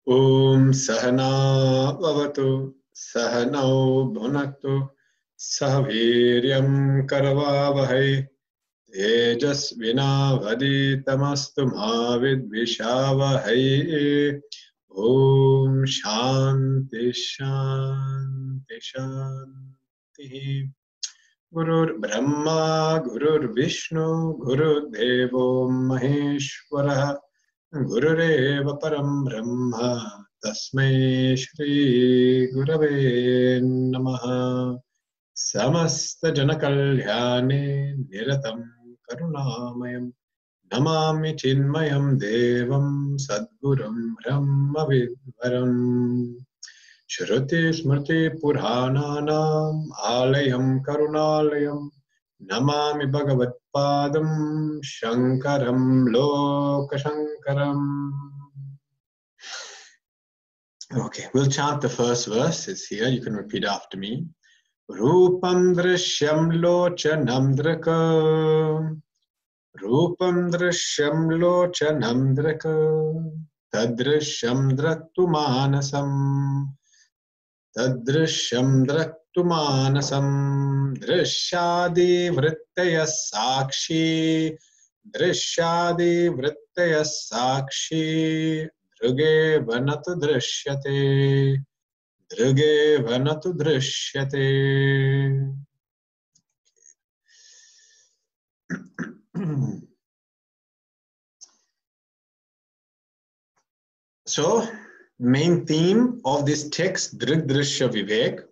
Om Sahana Vavatu Sahanau Bhunaktu Sahaviryam Karavavahai Tejasvina Vaditamastu Mavidvishavahai. Om Shanti Shanti Shanti. Gurur Brahma Gurur Vishnu Gurur Devo Maheshwara Gurureva Param Brahma Tasmai Shri Gurave Namaha. Samasta Janakalyane Niratam Karunamayam Namami Chinmayam Devam Sadgurum Brahma Vidvaram. Shruti Smrti Purhananam Alayam Karunalayam Namami Bhagavat Padam Shankaram Lokashankaram. Okay, we'll chant the first verse. It's here. You can repeat after me. Rupam Drishyam Lochanam Draka. Rupam Drishyam Lochanam Draka. Tadrishyam Draktu Manasam. Tadrishyam Draktu Manasam. Drishyadi Vrittaya Sakshi. Drishyadi Vrittaya Sakshi. Druge Vanatu Drishyate. Druge Vanatu Drishyate. So, main theme of this text, Drig-Drishya Vivek,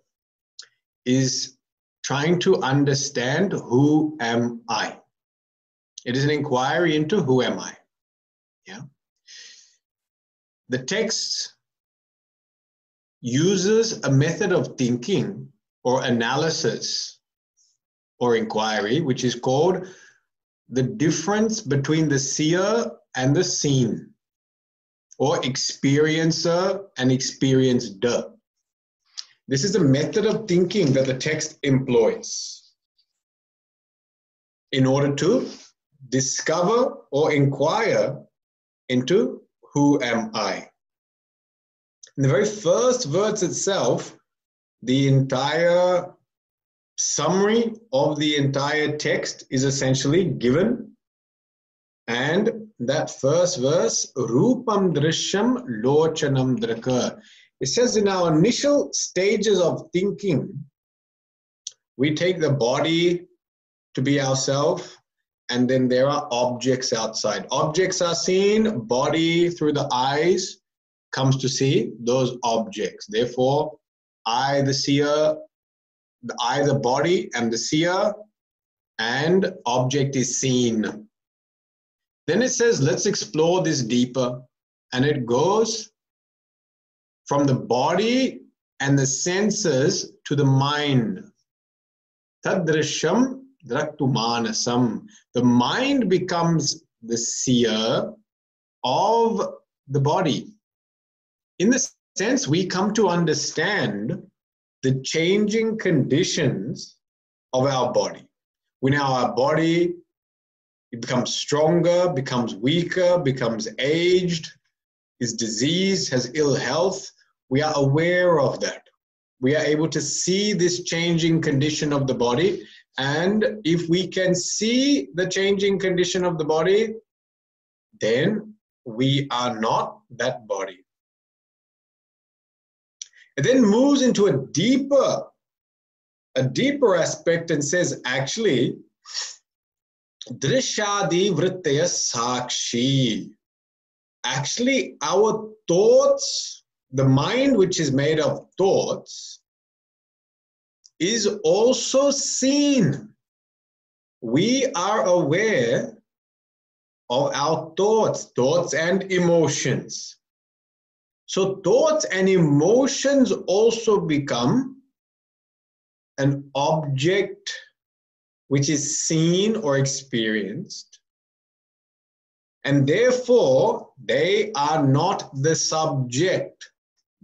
is trying to understand who am I. It is an inquiry into who am I. Yeah. The text uses a method of thinking or analysis or inquiry, which is called the difference between the seer and the seen, or experiencer and experienced. This is a method of thinking that the text employs in order to discover or inquire into who am I. In the very first verse itself, the entire summary of the entire text is essentially given. And that first verse, Rupam Drishyam Lochanam Draka. It says in our initial stages of thinking, we take the body to be ourself, and then there are objects outside. Objects are seen, body through the eyes comes to see those objects. Therefore, I, the seer, the body, and the seer, and object is seen. Then it says, let's explore this deeper. And it goes from the body and the senses to the mind. Tadrishyam Draktu Manasam. The mind becomes the seer of the body. In this sense, we come to understand the changing conditions of our body. We know our body, it becomes stronger, becomes weaker, becomes aged, is diseased, has ill health. We are aware of that. We are able to see this changing condition of the body. And if we can see the changing condition of the body, then we are not that body. It then moves into a deeper aspect and says, actually, Drishyadi Vrittaya Sakshi. Actually, our thoughts, the mind which is made of thoughts, is also seen. We are aware of our thoughts and emotions. So thoughts and emotions also become an object which is seen or experienced, and therefore they are not the subject,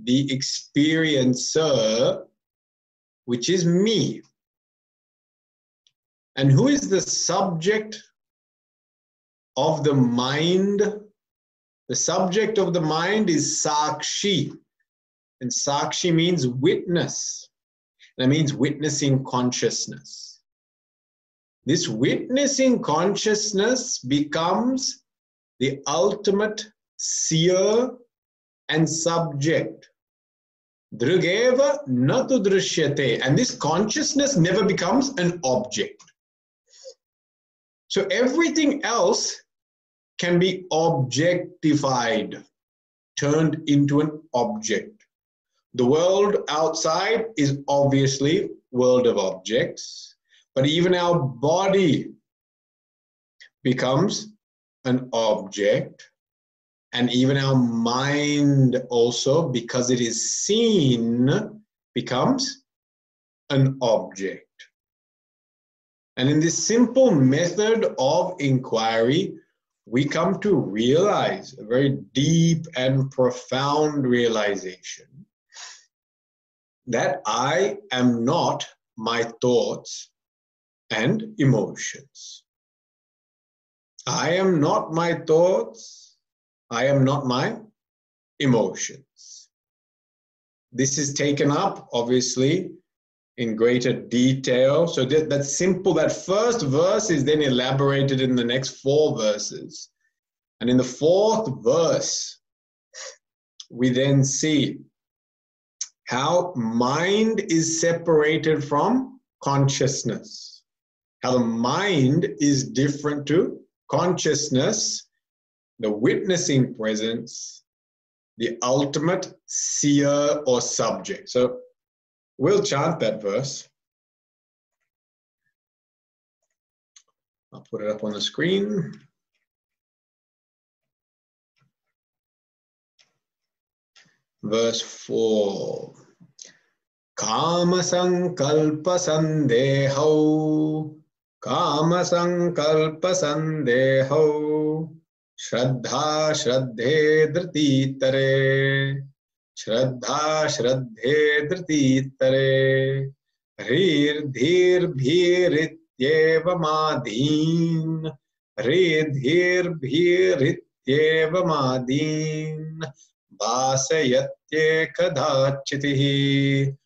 the experiencer, which is me. And who is the subject of the mind The subject of the mind is Sakshi. And Sakshi means witness. That means witnessing consciousness. This witnessing consciousness becomes the ultimate seer and subject. Drig-Drishya natu drishyate. And this consciousness never becomes an object. So everything else can be objectified, turned into an object. The world outside is obviously world of objects, but even our body becomes an object, and even our mind also, because it is seen, becomes an object. And in this simple method of inquiry, we come to realize a very deep and profound realization that I am not my thoughts and emotions. I am not my thoughts. I am not my emotions. This is taken up, obviously, in greater detail. So that's simple. That first verse is then elaborated in the next 4 verses. And in the 4th verse, we then see how mind is separated from consciousness. How the mind is different to consciousness, the witnessing presence, the ultimate seer or subject. So we'll chant that verse. I'll put it up on the screen. Verse 4. Kama sankalpa sandeho, Kama sankalpa sandeho, Shraddha shraddhe drititare, Shraddha shraddhe drititare, Hrir dhir bhirityeva madhin, Hrir dhir bhirityeva madhin, Bhasayatye kadachitihi.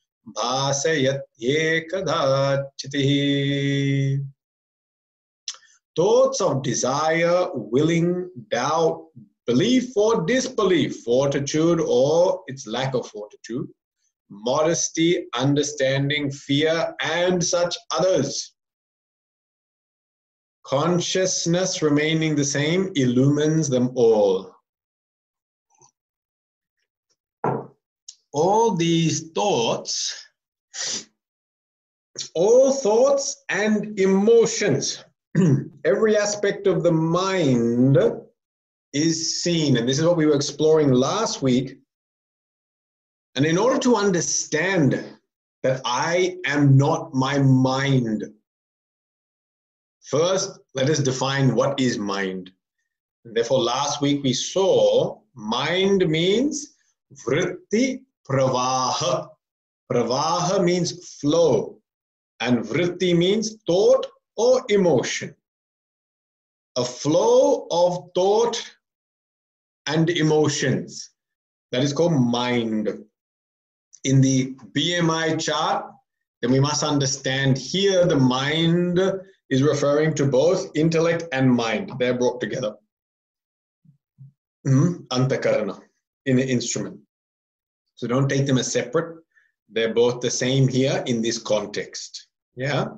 Thoughts of desire, willing, doubt, belief or disbelief, fortitude or its lack of fortitude, modesty, understanding, fear, and such others. Consciousness remaining the same illumines them all. All these thoughts, all thoughts and emotions, every aspect of the mind is seen. And this is what we were exploring last week. And in order to understand that I am not my mind, first, let us define what is mind. And therefore, last week we saw mind means vritti pravaha. Pravaha means flow, and vritti means thought or emotion. A flow of thought and emotions. That is called mind. In the BMI chart, then we must understand here the mind is referring to both intellect and mind. They're brought together. Antakarana in the instrument. So don't take them as separate. They're both the same here in this context. Yeah.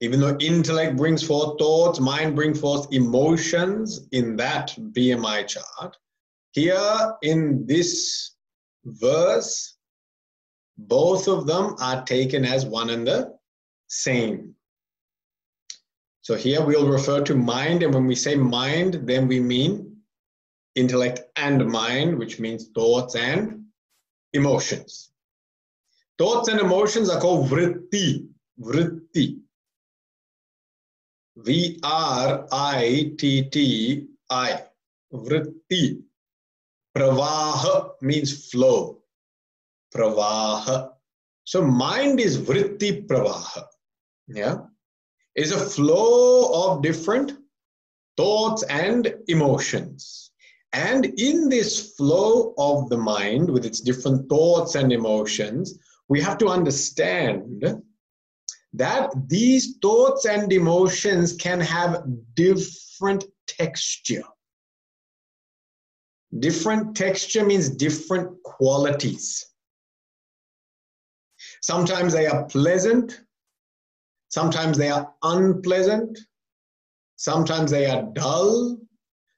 Even though intellect brings forth thoughts, mind brings forth emotions in that BMI chart. Here in this verse, both of them are taken as one and the same. So here we'll refer to mind, and when we say mind, then we mean intellect and mind, which means thoughts and emotions. Thoughts and emotions are called vritti. Vritti. V-R-I-T-T-I. Vritti. Pravaha means flow. Pravaha. So mind is vritti pravaha. Yeah. It's a flow of different thoughts and emotions. And in this flow of the mind with its different thoughts and emotions, we have to understand that these thoughts and emotions can have different texture. Different texture means different qualities. Sometimes they are pleasant, sometimes they are unpleasant, sometimes they are dull,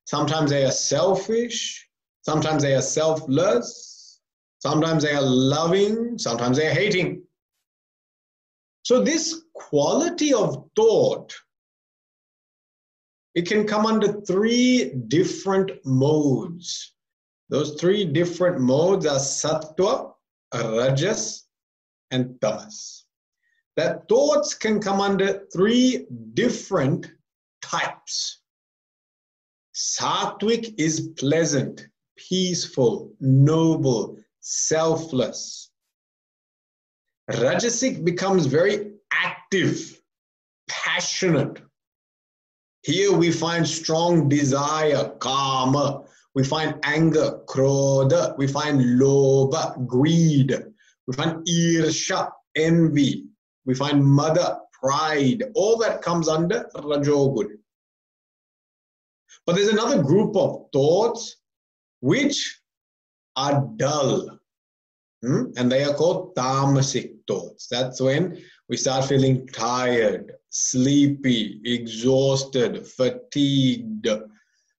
sometimes they are selfish, sometimes they are selfless, sometimes they are loving, sometimes they are hating. So this quality of thought, it can come under three different modes. Those three different modes are sattva, rajas, and tamas. That thoughts can come under three different types. Sattvic is pleasant, peaceful, noble, selfless. Rajasic becomes very active, passionate. Here we find strong desire, kama. We find anger, krodha. We find lobha, greed. We find irsha, envy. We find mada, pride. All that comes under rajogun. But there's another group of thoughts which are dull. And they are called tamasic thoughts. That's when we start feeling tired, sleepy, exhausted, fatigued.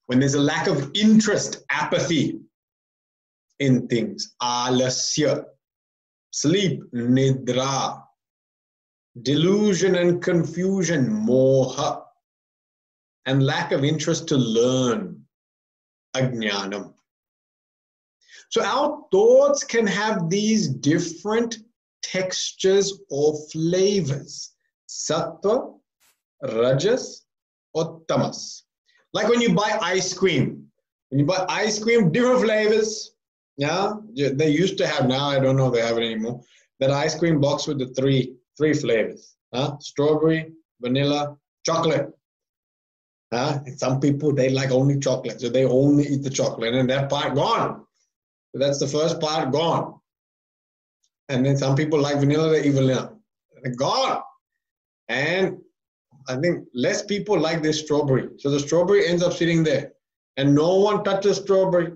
When there's a lack of interest, apathy in things. Alasya, sleep, nidra. Delusion and confusion, moha. And lack of interest to learn, ajnanam. So our thoughts can have these different textures or flavors. Sattva, rajas, or tamas. Like when you buy ice cream. When you buy ice cream, different flavors. Yeah, they used to have, now I don't know if they have it anymore. That ice cream box with the three flavors. Strawberry, vanilla, chocolate. And some people, they like only chocolate. So they only eat the chocolate. And that part gone. So that's the first part gone. And then some people like vanilla, they eat vanilla. They're gone. And I think less people like this strawberry. So the strawberry ends up sitting there. And no one touches strawberry.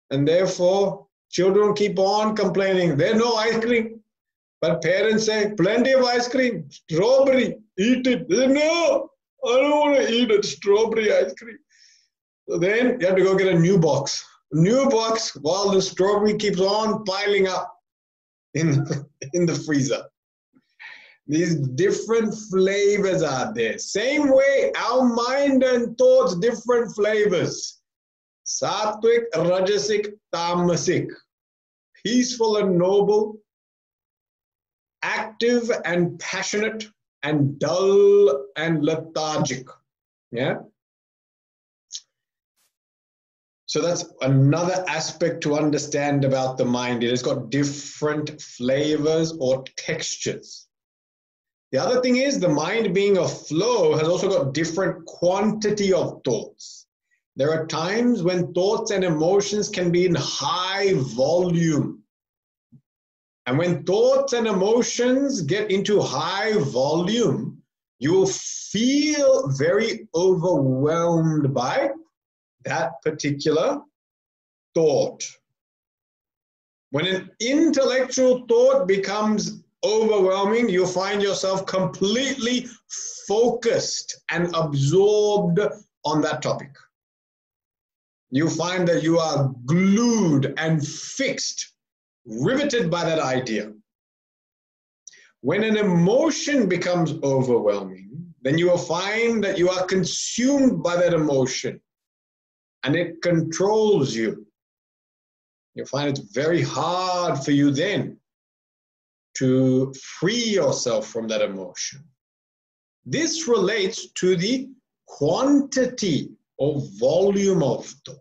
And therefore, children keep on complaining. There's no ice cream. But parents say, plenty of ice cream. Strawberry, eat it. They say, no, I don't want to eat a strawberry ice cream. So then you have to go get a new box. New box while the strawberry keeps on piling up in the freezer. These different flavors are there. Same way, our mind and thoughts, different flavors. Sattvic, rajasic, tamasic. Peaceful and noble. Active and passionate. And dull and lethargic. Yeah? So that's another aspect to understand about the mind. It has got different flavors or textures. The other thing is the mind being a flow has also got different quantity of thoughts. There are times when thoughts and emotions can be in high volume. And when thoughts and emotions get into high volume, you will feel very overwhelmed by that particular thought. When an intellectual thought becomes overwhelming, you find yourself completely focused and absorbed on that topic. You find that you are glued and fixed, riveted by that idea. When an emotion becomes overwhelming, then you will find that you are consumed by that emotion. And it controls you. You'll find it's very hard for you then to free yourself from that emotion. This relates to the quantity or volume of thought.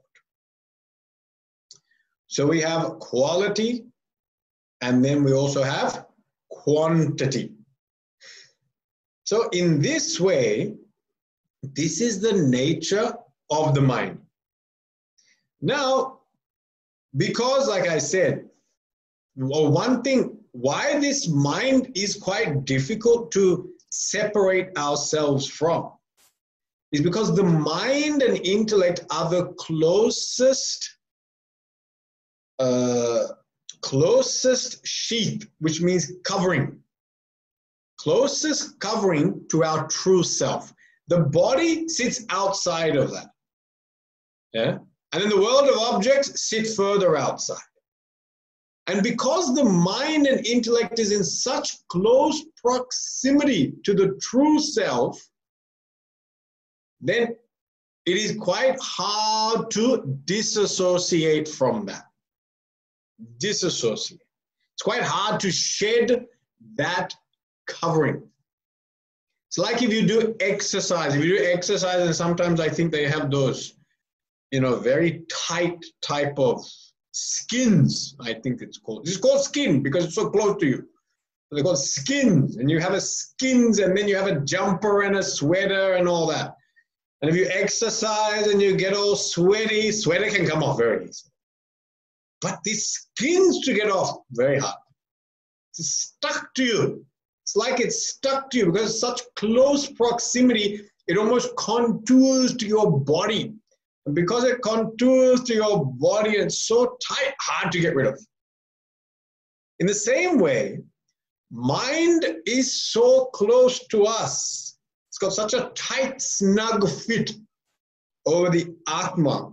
So we have quality, and then we also have quantity. So in this way, this is the nature of the mind. Now, because like I said, one thing, why this mind is quite difficult to separate ourselves from is because the mind and intellect are the closest sheath, which means covering. Closest covering to our true self. The body sits outside of that. Yeah? And then the world of objects sit further outside. And because the mind and intellect is in such close proximity to the true self, then it is quite hard to disassociate from that. Disassociate. It's quite hard to shed that covering. It's like if you do exercise. If you do exercise, and sometimes I think they have those, very tight type of skins, I think it's called. It's called skin because it's so close to you. They're called skins. And you have a skins, and then you have a jumper and a sweater and all that. And if you exercise and you get all sweaty, sweater can come off very easily. But these skins to get off, very hard. It's stuck to you. It's like it's stuck to you because it's such close proximity, it almost contours to your body. And because it contours to your body, it's so tight, hard to get rid of. In the same way, mind is so close to us. It's got such a tight, snug fit over the Atma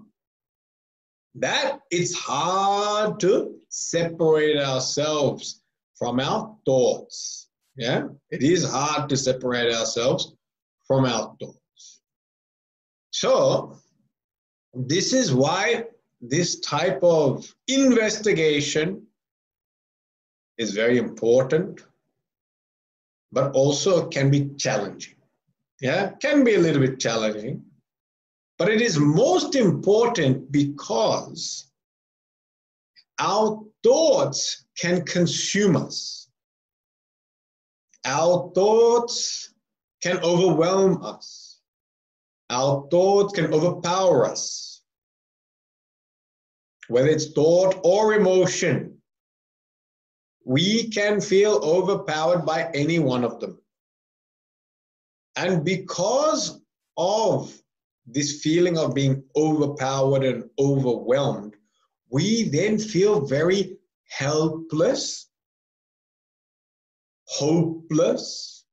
that it's hard to separate ourselves from our thoughts. Yeah, it is hard to separate ourselves from our thoughts. So, this is why this type of investigation is very important, but also can be challenging. Yeah, can be a little bit challenging, but it is most important because our thoughts can consume us. Our thoughts can overwhelm us. Our thoughts can overpower us. Whether it's thought or emotion, we can feel overpowered by any one of them. And because of this feeling of being overpowered and overwhelmed, we then feel very helpless, hopeless,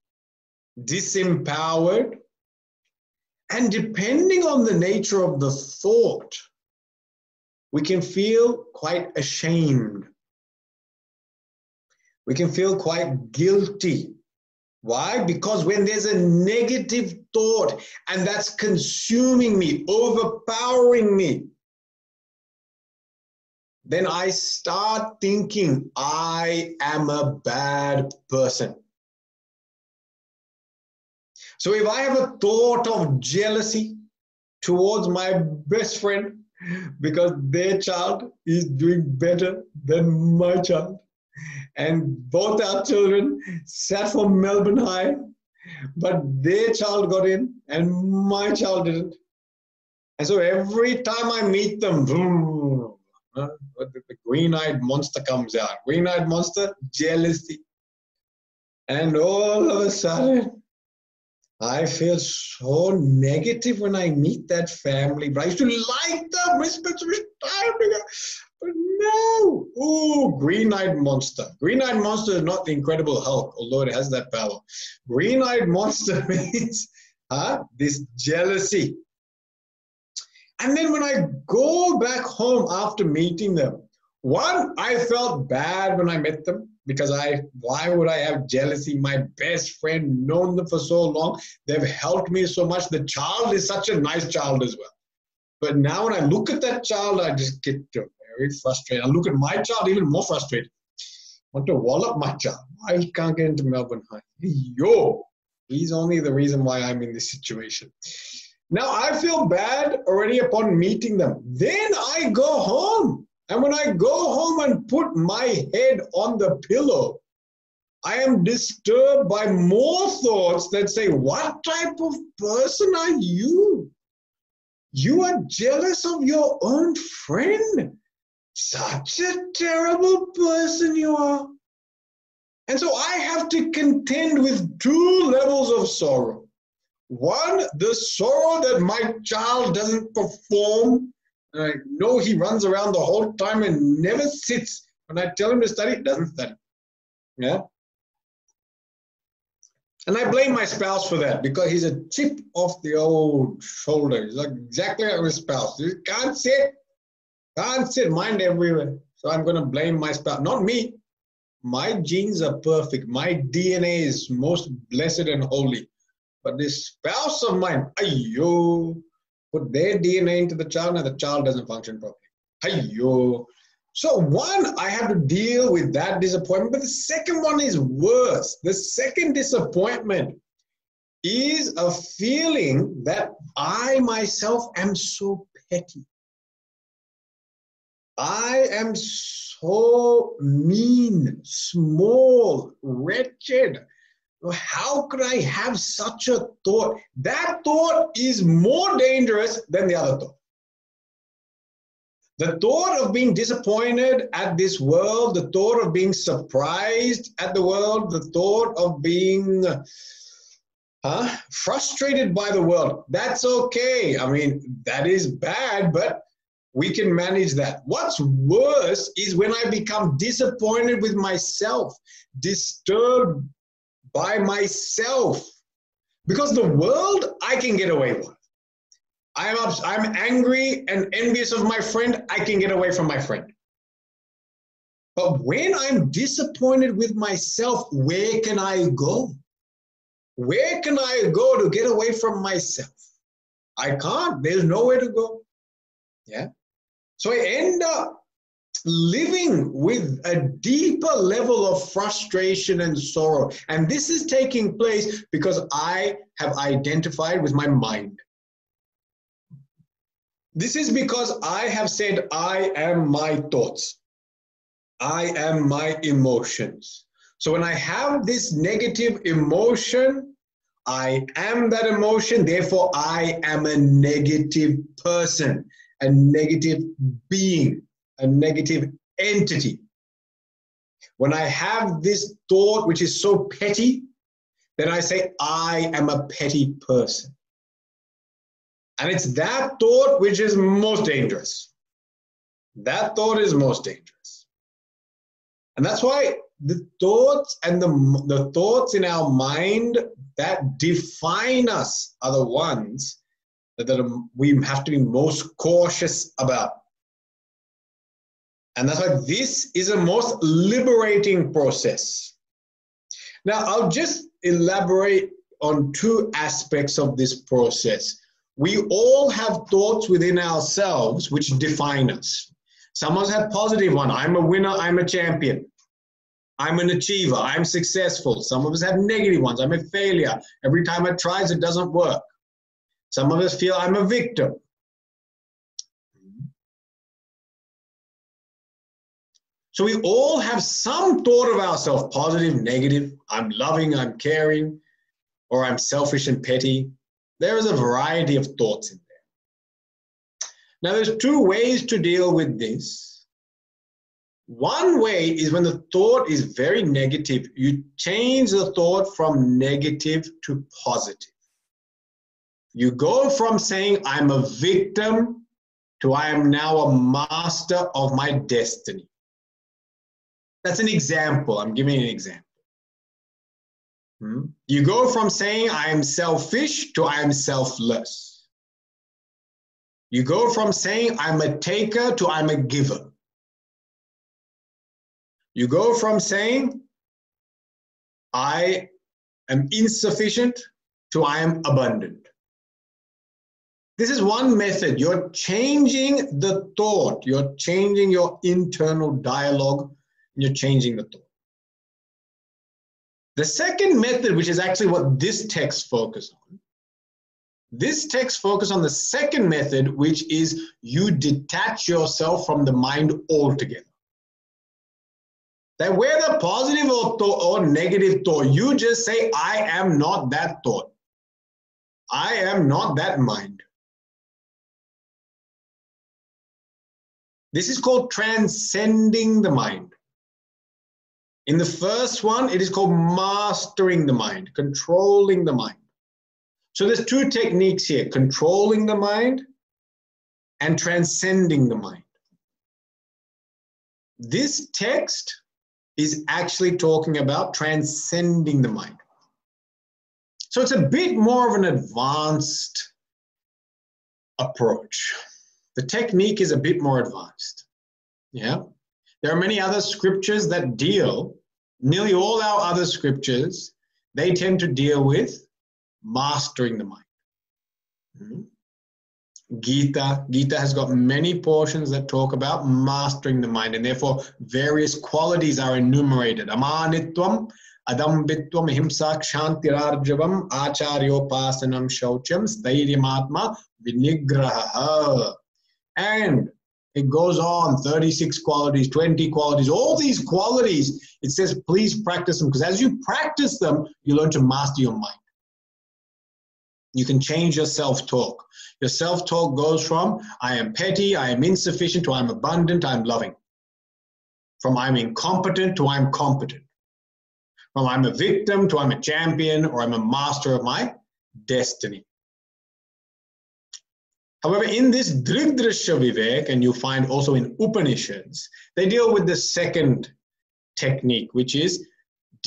disempowered, and depending on the nature of the thought, we can feel quite ashamed. We can feel quite guilty. Why? Because when there's a negative thought and that's consuming me, overpowering me, then I start thinking I am a bad person. So if I have a thought of jealousy towards my best friend because their child is doing better than my child, and both our children sat for Melbourne High, but their child got in and my child didn't. And so every time I meet them, boom, the green-eyed monster comes out. Green-eyed monster, jealousy. And all of a sudden, I feel so negative when I meet that family. But I used to like them, respect, but no. Oh, green-eyed monster. Green-eyed monster is not the Incredible Hulk, although it has that power. Green-eyed monster means this jealousy. And then when I go back home after meeting them, one, I felt bad when I met them because why would I have jealousy? My best friend, known them for so long, they've helped me so much. The child is such a nice child as well. But now when I look at that child, I just get very frustrated. I look at my child, even more frustrated. I want to wallop my child. I can't get into Melbourne High. He's only the reason why I'm in this situation. Now I feel bad already upon meeting them. Then I go home. And when I go home and put my head on the pillow, I am disturbed by more thoughts that say, what type of person are you? You are jealous of your own friend. Such a terrible person you are. And so I have to contend with two levels of sorrow. One, the sorrow that my child doesn't perform. I know he runs around the whole time and never sits. When I tell him to study, he doesn't study. Yeah. And I blame my spouse for that because he's a chip off the old shoulder. He's like exactly like his spouse. He can't sit, mind everywhere. So I'm going to blame my spouse, not me. My genes are perfect. My DNA is most blessed and holy. But this spouse of mine, ayyo, put their DNA into the child and the child doesn't function properly. Ayyo. So one, I have to deal with that disappointment, but the second one is worse. The second disappointment is a feeling that I myself am so petty. I am so mean, small, wretched. How could I have such a thought? That thought is more dangerous than the other thought. The thought of being disappointed at this world, the thought of being surprised at the world, the thought of being frustrated by the world, that's okay. I mean, that is bad, but we can manage that. What's worse is when I become disappointed with myself, disturbed by myself. Because the world, I can get away with. I'm angry and envious of my friend, I can get away from my friend. But when I'm disappointed with myself, where can I go? Where can I go to get away from myself? I can't. There's nowhere to go. Yeah. So I end up living with a deeper level of frustration and sorrow. And this is taking place because I have identified with my mind. This is because I have said, I am my thoughts. I am my emotions. So when I have this negative emotion, I am that emotion. Therefore, I am a negative person, a negative being, a negative entity. When I have this thought, which is so petty, then I say, I am a petty person. And it's that thought which is most dangerous. That thought is most dangerous. And that's why the thoughts and the thoughts in our mind that define us are the ones that we have to be most cautious about. And that's why this is a most liberating process. Now, I'll just elaborate on two aspects of this process. We all have thoughts within ourselves which define us. Some of us have positive one. I'm a winner, I'm a champion. I'm an achiever, I'm successful. Some of us have negative ones. I'm a failure. Every time I try, it doesn't work. Some of us feel I'm a victim. So we all have some thought of ourselves, positive, negative. I'm loving, I'm caring, or I'm selfish and petty. There is a variety of thoughts in there. Now, there's two ways to deal with this. One way is when the thought is very negative, you change the thought from negative to positive. You go from saying, I'm a victim, to I am now a master of my destiny. That's an example. I'm giving an example. You go from saying I am selfish to I am selfless. You go from saying I'm a taker to I'm a giver. You go from saying I am insufficient to I am abundant. This is one method. You're changing the thought. You're changing your internal dialogue. You're changing the thought. The second method, which is actually what this text focuses on, this text focuses on the second method, which is you detach yourself from the mind altogether. That whether positive or negative thought, you just say, I am not that thought. I am not that mind. This is called transcending the mind. In the first one, it is called mastering the mind, controlling the mind. So there's two techniques here, controlling the mind and transcending the mind. This text is actually talking about transcending the mind. So it's a bit more of an advanced approach. The technique is a bit more advanced. Yeah. There are many other scriptures that deal, nearly all our other scriptures, they tend to deal with mastering the mind. Gita has got many portions that talk about mastering the mind, and therefore various qualities are enumerated. Amanitvam, adambitvam, ahimsa, kshantirarjavam, acharyopasanam, shaucham, sthairyamatma, vinigraha. And it goes on, 36 qualities, 20 qualities, all these qualities, it says please practice them, because as you practice them, you learn to master your mind. You can change your self-talk. Your self-talk goes from I am petty, I am insufficient, to I'm abundant, I'm loving. From I'm incompetent to I'm competent. From I'm a victim to I'm a champion, or I'm a master of my destiny. However, in this Drig-Drishya Vivek, and you find also in Upanishads, they deal with the second technique, which is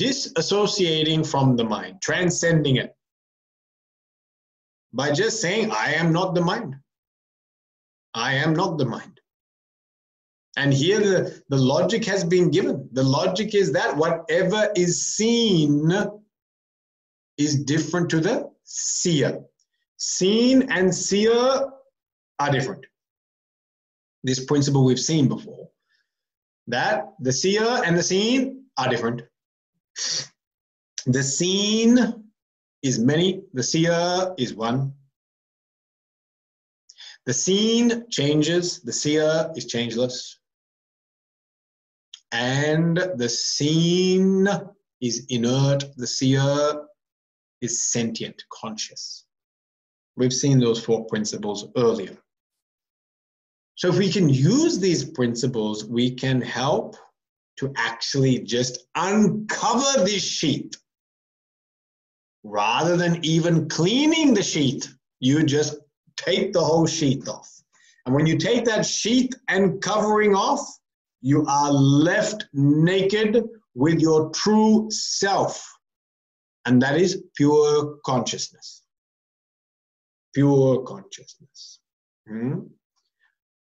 disassociating from the mind, transcending it. By just saying, I am not the mind. I am not the mind. And here the logic has been given. The logic is that whatever is seen is different to the seer. Seen and seer are different. This principle we've seen before, that the seer and the seen are different. The seen is many, the seer is one. The seen changes, the seer is changeless. And the seen is inert, the seer is sentient, conscious. We've seen those four principles earlier. So if we can use these principles, we can help to actually just uncover this sheet. Rather than even cleaning the sheet, you just take the whole sheet off. And when you take that sheet and covering off, you are left naked with your true self. And that is pure consciousness. Pure consciousness.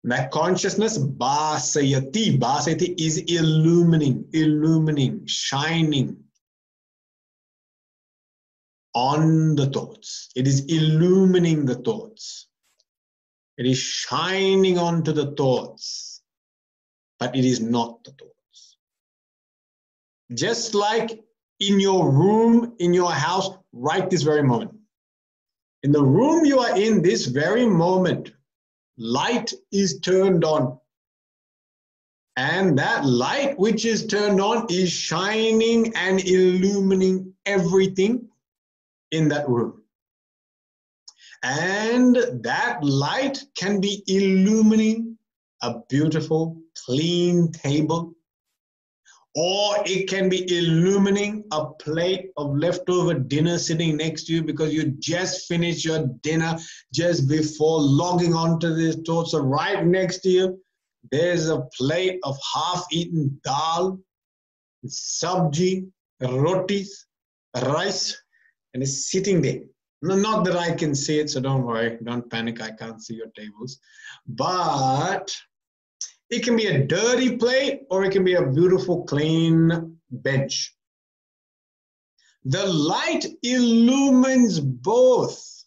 That consciousness, bhasayati. Bhasayati is illumining, shining on the thoughts. It is illumining the thoughts. It is shining onto the thoughts, but it is not the thoughts. Just like in your room, in your house, right this very moment. In the room you are in this very moment, light is turned on. And that light which is turned on is shining and illumining everything in that room. And that light can be illumining a beautiful, clean table, or it can be illumining a plate of leftover dinner sitting next to you because you just finished your dinner just before logging onto this thought. So right next to you, there's a plate of half-eaten dal, sabji, rotis, rice, and it's sitting there. No, not that I can see it, so don't worry, don't panic, I can't see your tables. But it can be a dirty plate or it can be a beautiful, clean bench. The light illumines both.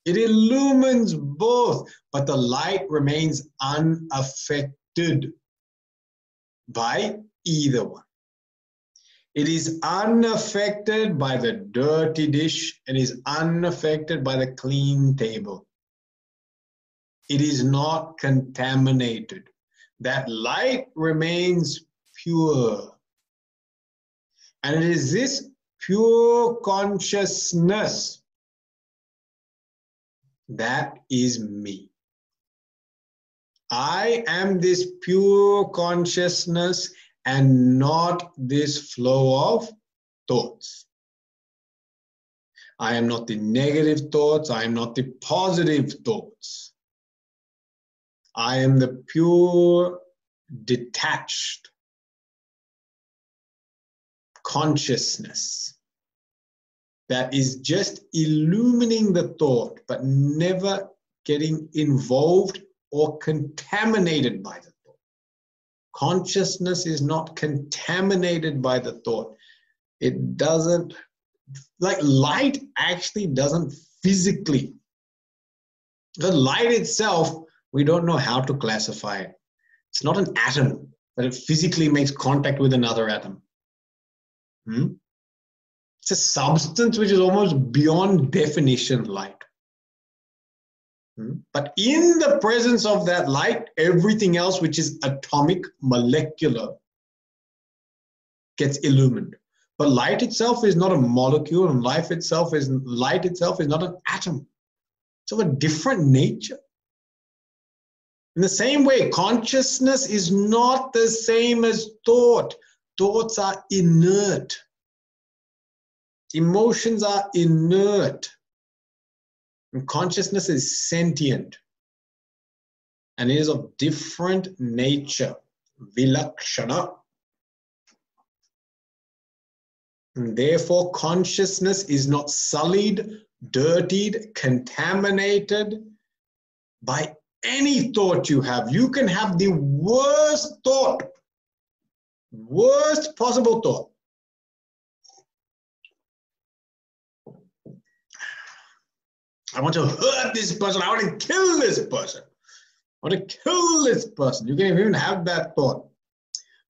It illumines both, but the light remains unaffected by either one. It is unaffected by the dirty dish and is unaffected by the clean table. It is not contaminated. That light remains pure. And it is this pure consciousness that is me. I am this pure consciousness and not this flow of thoughts. I am not the negative thoughts. I am not the positive thoughts. I am the pure, detached consciousness that is just illumining the thought, but never getting involved or contaminated by the thought. Consciousness is not contaminated by the thought. It doesn't, like light actually doesn't physically. The light itself, we don't know how to classify it. It's not an atom, but it physically makes contact with another atom. It's a substance which is almost beyond definition, light. But in the presence of that light, everything else which is atomic, molecular, gets illumined. But light itself is not a molecule, and light itself is not an atom. It's of a different nature. In the same way, consciousness is not the same as thought. Thoughts are inert. Emotions are inert. And consciousness is sentient. And it is of different nature. Vilakshana. And therefore, consciousness is not sullied, dirtied, contaminated by any thought you have. You can have the worst thought, worst possible thought. I want to hurt this person. I want to kill this person. I want to kill this person. You can even have that thought.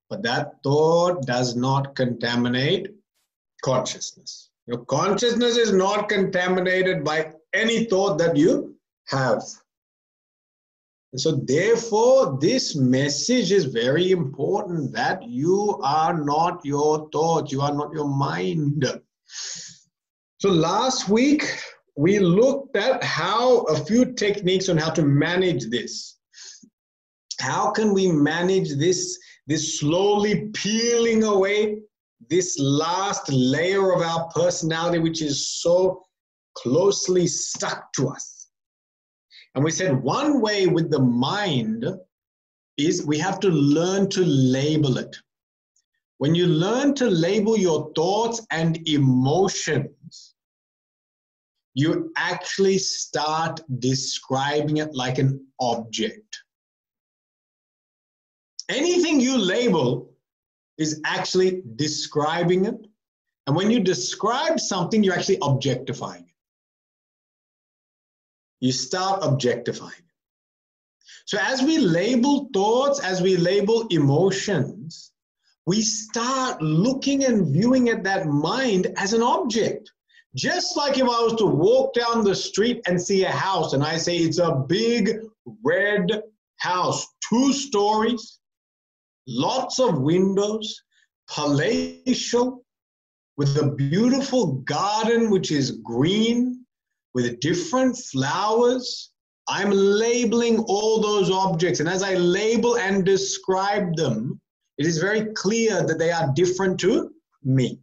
But that thought does not contaminate consciousness. Your consciousness is not contaminated by any thought that you have. And so therefore, this message is very important, that you are not your thoughts. You are not your mind. So last week, we looked at a few techniques on how to manage this. How can we manage this slowly peeling away this last layer of our personality, which is so closely stuck to us? And we said one way with the mind is we have to learn to label it. When you learn to label your thoughts and emotions, you actually start describing it like an object. Anything you label is actually describing it. And when you describe something, you're actually objectifying it. You start objectifying it. So as we label thoughts, as we label emotions, we start looking and viewing at that mind as an object. Just like if I was to walk down the street and see a house and I say it's a big red house, 2 stories, lots of windows, palatial, with a beautiful garden which is green, with different flowers. I'm labeling all those objects. And as I label and describe them, it is very clear that they are different to me.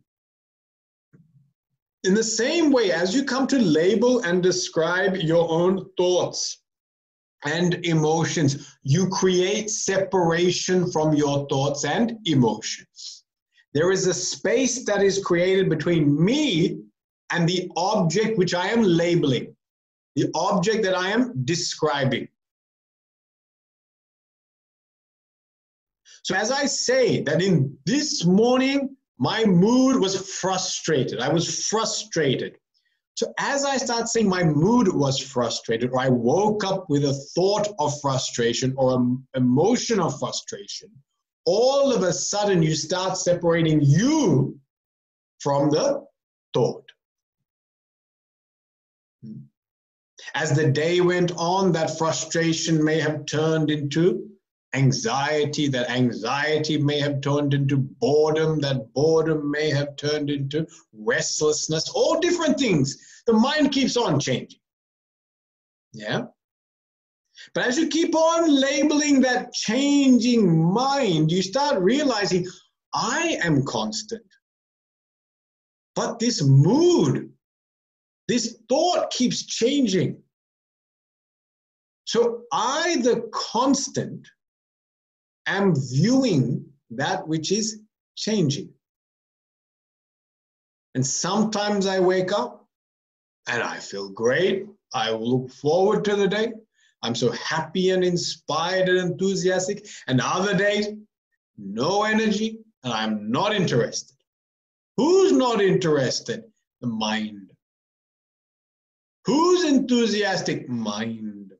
In the same way, as you come to label and describe your own thoughts and emotions, you create separation from your thoughts and emotions. There is a space that is created between me and the object which I am labeling, the object that I am describing. So as I say that in this morning, my mood was frustrated. I was frustrated. So as I start saying my mood was frustrated, or I woke up with a thought of frustration or an emotion of frustration, all of a sudden you start separating you from the thought. As the day went on, that frustration may have turned into anxiety, that anxiety may have turned into boredom, that boredom may have turned into restlessness, all different things. The mind keeps on changing. Yeah? But as you keep on labeling that changing mind, you start realizing, I am constant. But this mood, this thought keeps changing. So I, the constant, am viewing that which is changing. And sometimes I wake up and I feel great. I look forward to the day. I'm so happy and inspired and enthusiastic. And other days, no energy, and I'm not interested. Who's not interested? The mind. Who's enthusiastic? Mind.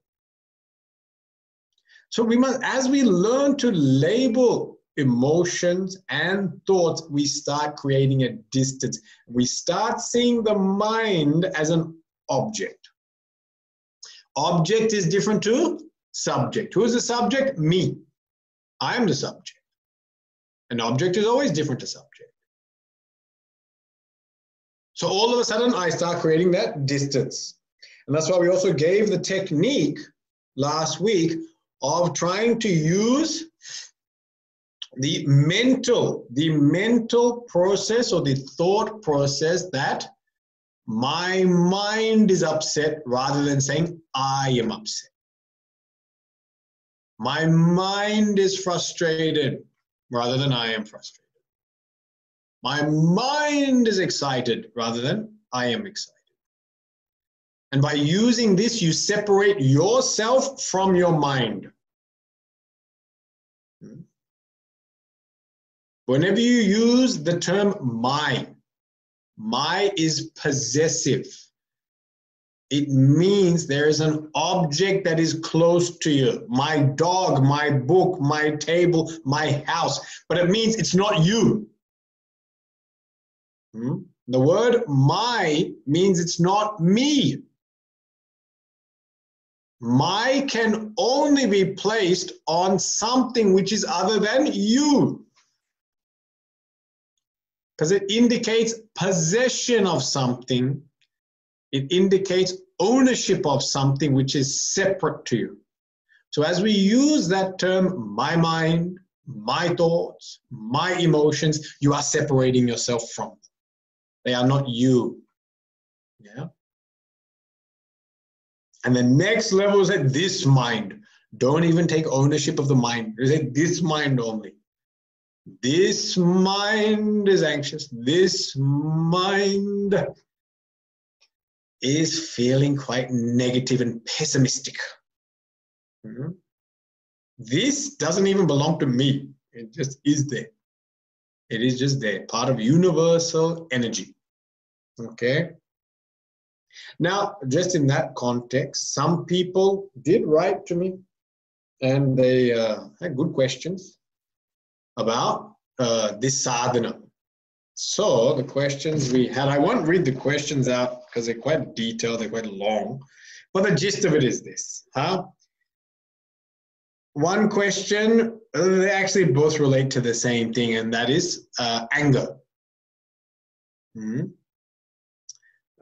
So we must, as we learn to label emotions and thoughts, we start creating a distance. We start seeing the mind as an object. Object is different to subject. Who is the subject? Me. I am the subject. An object is always different to subject. So all of a sudden, I start creating that distance. And that's why we also gave the technique last week of trying to use the mental process or the thought process that my mind is upset rather than saying I am upset. My mind is frustrated rather than I am frustrated. My mind is excited rather than I am excited. And by using this, you separate yourself from your mind. Whenever you use the term my is possessive. It means there is an object that is close to you. My dog, my book, my table, my house. But it means it's not you. The word my means it's not me. My can only be placed on something which is other than you. Because it indicates possession of something. It indicates ownership of something which is separate to you. So as we use that term, my mind, my thoughts, my emotions, you are separating yourself from them. They are not you. Yeah. And the next level is that this mind. Don't even take ownership of the mind. You say this mind only. This mind is anxious. This mind is feeling quite negative and pessimistic. This doesn't even belong to me. It just is there. It is just there, part of universal energy. Okay? Now, just in that context, some people did write to me and they had good questions about this sadhana. So the questions we had, I won't read the questions out because they're quite detailed, they're quite long, but the gist of it is this. One question, they actually both relate to the same thing, and that is anger.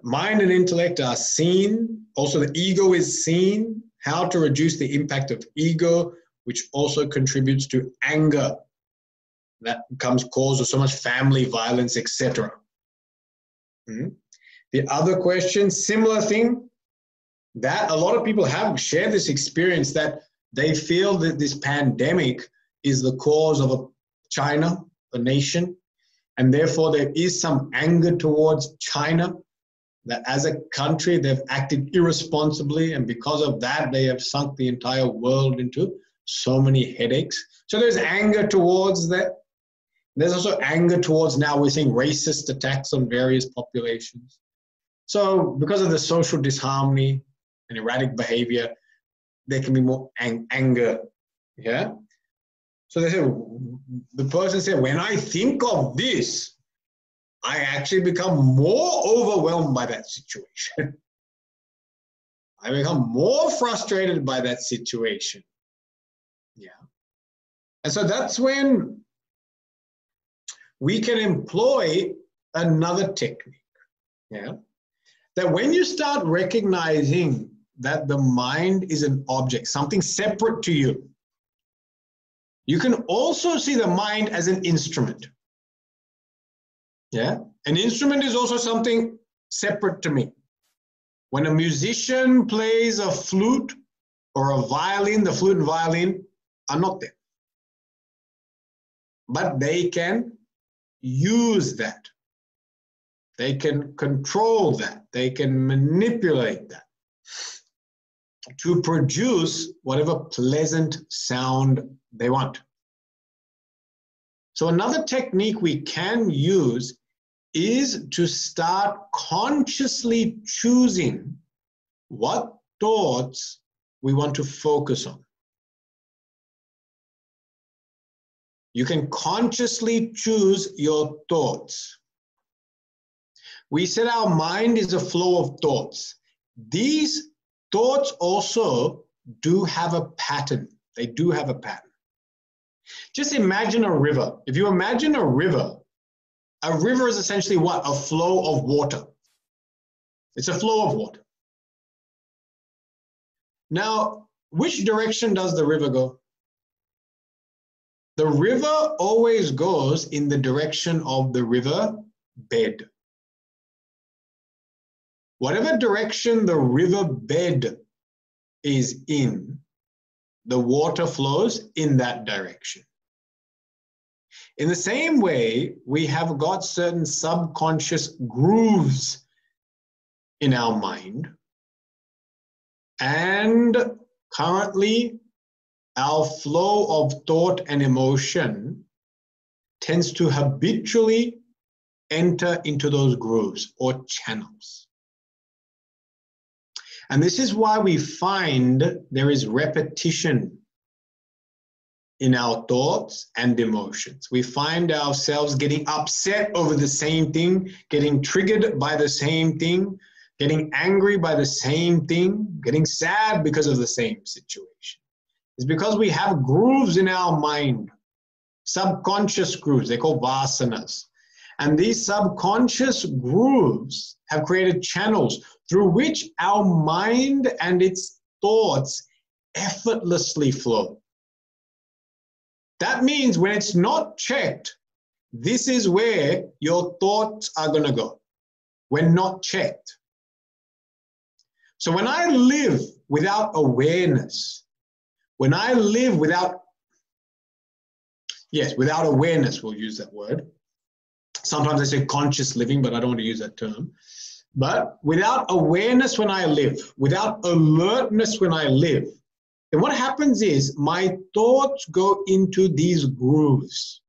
Mind and intellect are seen. Also, the ego is seen. How to reduce the impact of ego, which also contributes to anger. That becomes cause of so much family violence, etc. The other question, similar thing, that a lot of people have shared this experience that they feel that this pandemic is the cause of China, a nation, and therefore there is some anger towards China, that as a country they've acted irresponsibly, and because of that they have sunk the entire world into so many headaches. So there's anger towards that. There's also anger towards, now we're seeing racist attacks on various populations. So because of the social disharmony and erratic behavior, there can be more anger. Yeah. So they say, the person said, when I think of this, I actually become more overwhelmed by that situation. I become more frustrated by that situation. Yeah. And so that's when we can employ another technique. Yeah. That when you start recognizing that the mind is an object, something separate to you. You can also see the mind as an instrument. Yeah, an instrument is also something separate to me. When a musician plays a flute or a violin, the flute and violin are not there. But they can use that. They can control that. They can manipulate that to produce whatever pleasant sound they want. So another technique we can use is to start consciously choosing what thoughts we want to focus on. You can consciously choose your thoughts. We said our mind is a flow of thoughts. These thoughts also do have a pattern. They do have a pattern. Just imagine a river. If you imagine a river is essentially what? A flow of water. It's a flow of water. Now, which direction does the river go? The river always goes in the direction of the river bed. Whatever direction the river bed is in, the water flows in that direction. In the same way, we have got certain subconscious grooves in our mind, and currently our flow of thought and emotion tends to habitually enter into those grooves or channels. And this is why we find there is repetition in our thoughts and emotions. We find ourselves getting upset over the same thing, getting triggered by the same thing, getting angry by the same thing, getting sad because of the same situation. It's because we have grooves in our mind, subconscious grooves. They're called vasanas. And these subconscious grooves have created channels through which our mind and its thoughts effortlessly flow. That means when it's not checked, this is where your thoughts are going to go, when not checked. So when I live without awareness, when I live without awareness, we'll use that word. Sometimes I say conscious living, but I don't want to use that term. But without awareness when I live, without alertness when I live, then what happens is my thoughts go into these grooves.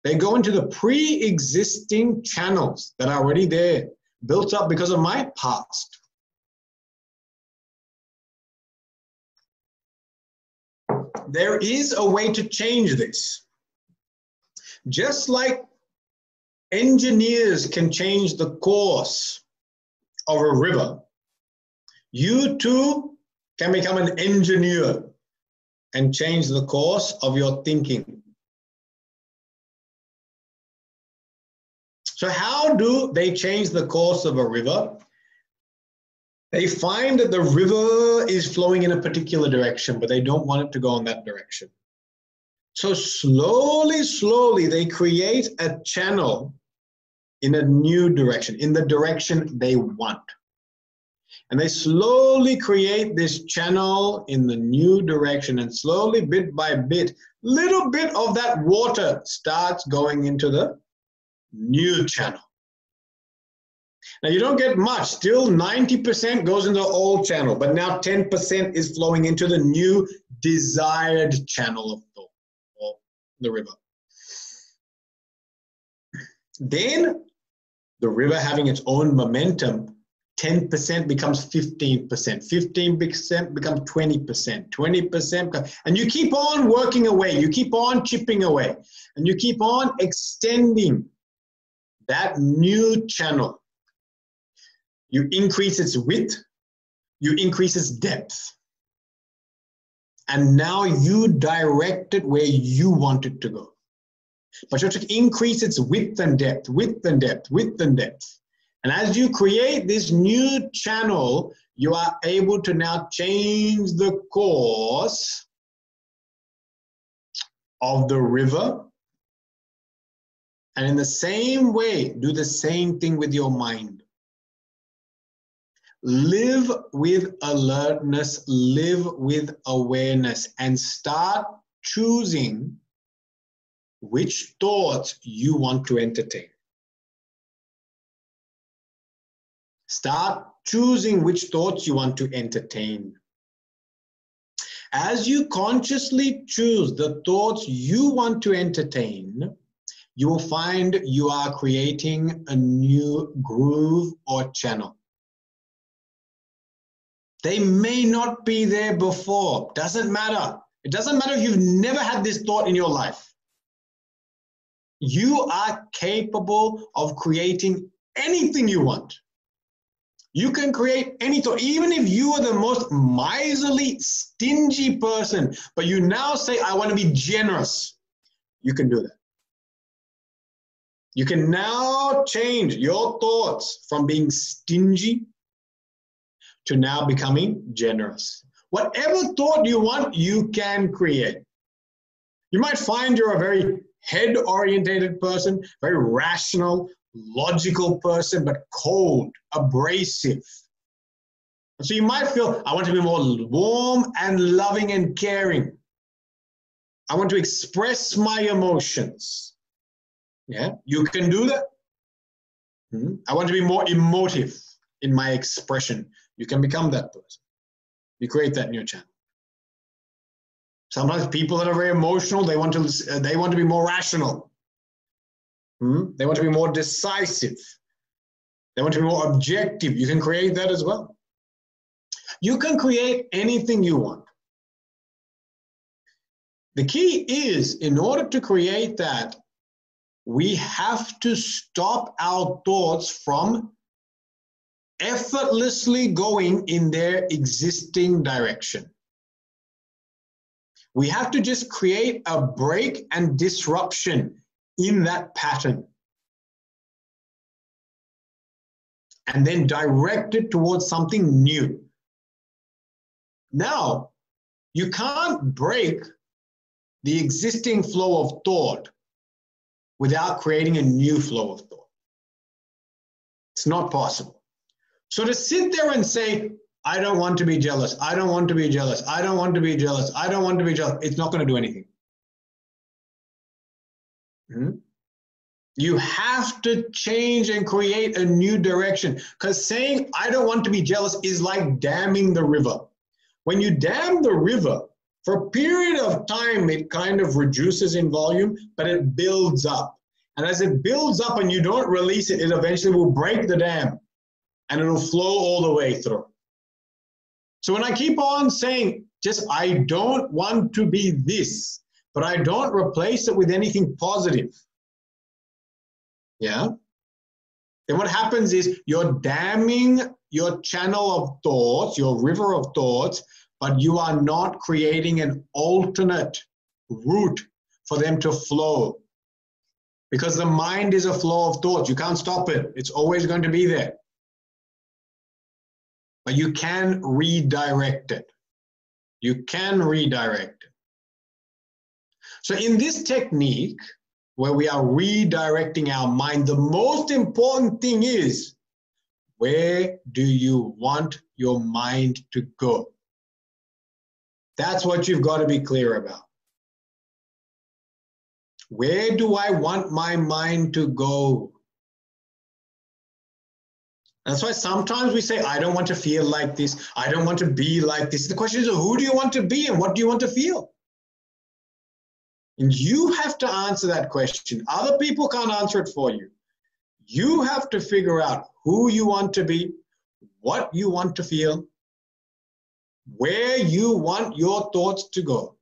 They go into the pre-existing channels that are already there, built up because of my past. There is a way to change this. Just like engineers can change the course of a river, you too can become an engineer and change the course of your thinking. So how do they change the course of a river? They find that the river is flowing in a particular direction, but they don't want it to go in that direction. So slowly, they create a channel in a new direction, in the direction they want. And they slowly create this channel in the new direction, and slowly, bit by bit, little bit of that water starts going into the new channel. Now you don't get much, still 90% goes into the old channel, but now 10% is flowing into the new desired channel of the river. Then the river having its own momentum, 10% becomes 15%, 15% becomes 20%, 20%, and you keep on working away, you keep on chipping away, and you keep on extending that new channel. You increase its width, you increase its depth, and now you direct it where you want it to go. But you have to increase its width and depth, width and depth, width and depth. And as you create this new channel, you are able to now change the course of the river. And in the same way, do the same thing with your mind. Live with alertness, live with awareness, and start choosing which thoughts you want to entertain. Start choosing which thoughts you want to entertain. As you consciously choose the thoughts you want to entertain, you will find you are creating a new groove or channel. They may not be there before. Doesn't matter. It doesn't matter if you've never had this thought in your life. You are capable of creating anything you want. You can create any thought, even if you are the most miserly, stingy person, but you now say, I want to be generous. You can do that. You can now change your thoughts from being stingy to now becoming generous. Whatever thought you want, you can create. You might find you're a very head-orientated person, very rational, logical person, but cold, abrasive. So you might feel, I want to be more warm and loving and caring. I want to express my emotions. Yeah, you can do that. I want to be more emotive in my expression. You can become that person. You create that in your channel. Sometimes people that are very emotional, they want to be more rational. They want to be more decisive. They want to be more objective. You can create that as well. You can create anything you want. The key is, in order to create that, we have to stop our thoughts from effortlessly going in their existing direction. We have to just create a break and disruption in that pattern, and then direct it towards something new. Now, you can't break the existing flow of thought without creating a new flow of thought. It's not possible. So to sit there and say, I don't want to be jealous, I don't want to be jealous, I don't want to be jealous, I don't want to be jealous, it's not going to do anything. You have to change and create a new direction, because saying, I don't want to be jealous is like damming the river. When you dam the river, for a period of time, it kind of reduces in volume, but it builds up. And as it builds up and you don't release it, it eventually will break the dam and it'll flow all the way through. So when I keep on saying, just I don't want to be this, but I don't replace it with anything positive, yeah, then what happens is you're damming your channel of thoughts, your river of thoughts, but you are not creating an alternate route for them to flow. Because the mind is a flow of thoughts. You can't stop it. It's always going to be there. But you can redirect it. You can redirect it. So in this technique, where we are redirecting our mind, the most important thing is, where do you want your mind to go? That's what you've got to be clear about. Where do I want my mind to go? That's why sometimes we say, I don't want to feel like this. I don't want to be like this. The question is, who do you want to be and what do you want to feel? And you have to answer that question. Other people can't answer it for you. You have to figure out who you want to be, what you want to feel, where you want your thoughts to go.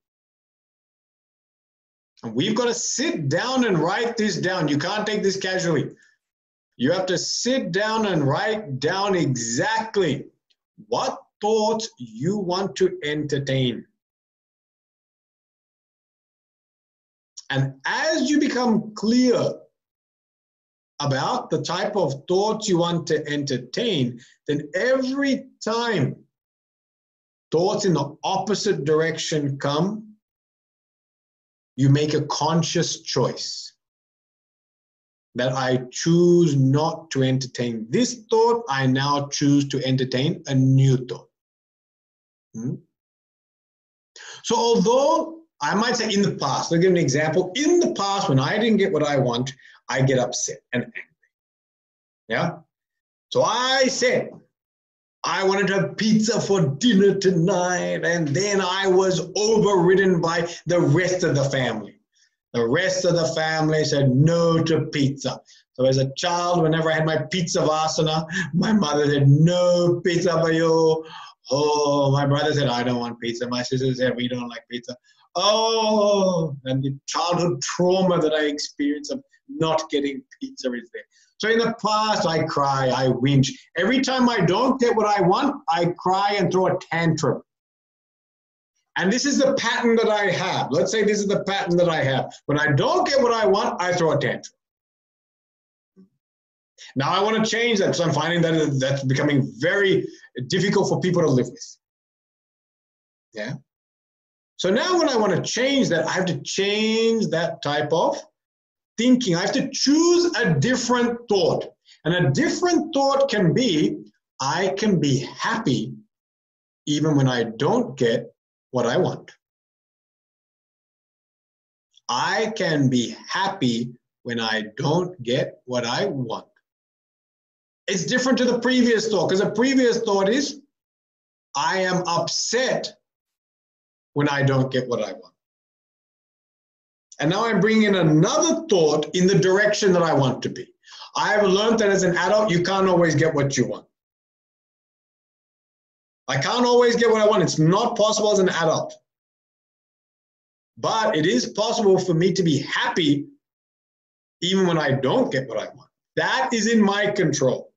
And we've got to sit down and write this down. You can't take this casually. You have to sit down and write down exactly what thoughts you want to entertain. And as you become clear about the type of thoughts you want to entertain, then every time thoughts in the opposite direction come, you make a conscious choice that I choose not to entertain this thought. I now choose to entertain a new thought. So although I might say in the past, I'll give an example. In the past, when I didn't get what I want, I get upset and angry. Yeah? So I said, I wanted to have pizza for dinner tonight, and then I was overridden by the rest of the family. The rest of the family said no to pizza. So as a child, whenever I had my pizza vasana, my mother said, no pizza for you. Oh, my brother said, I don't want pizza. My sister said, we don't like pizza. Oh, and the childhood trauma that I experienced of not getting pizza is there. So in the past, I cry, I whinge. Every time I don't get what I want, I cry and throw a tantrum. And this is the pattern that I have. Let's say this is the pattern that I have. When I don't get what I want, I throw a tantrum. Now I want to change that because I'm finding that that's becoming very difficult for people to live with. Yeah. So now when I want to change that, I have to change that type of thinking. I have to choose a different thought. And a different thought can be, I can be happy even when I don't get what I want. I can be happy when I don't get what I want. It's different to the previous thought, because the previous thought is, I am upset when I don't get what I want. And now I'm bringing in another thought in the direction that I want to be. I have learned that as an adult, you can't always get what you want. I can't always get what I want. It's not possible as an adult. But it is possible for me to be happy even when I don't get what I want. That is in my control.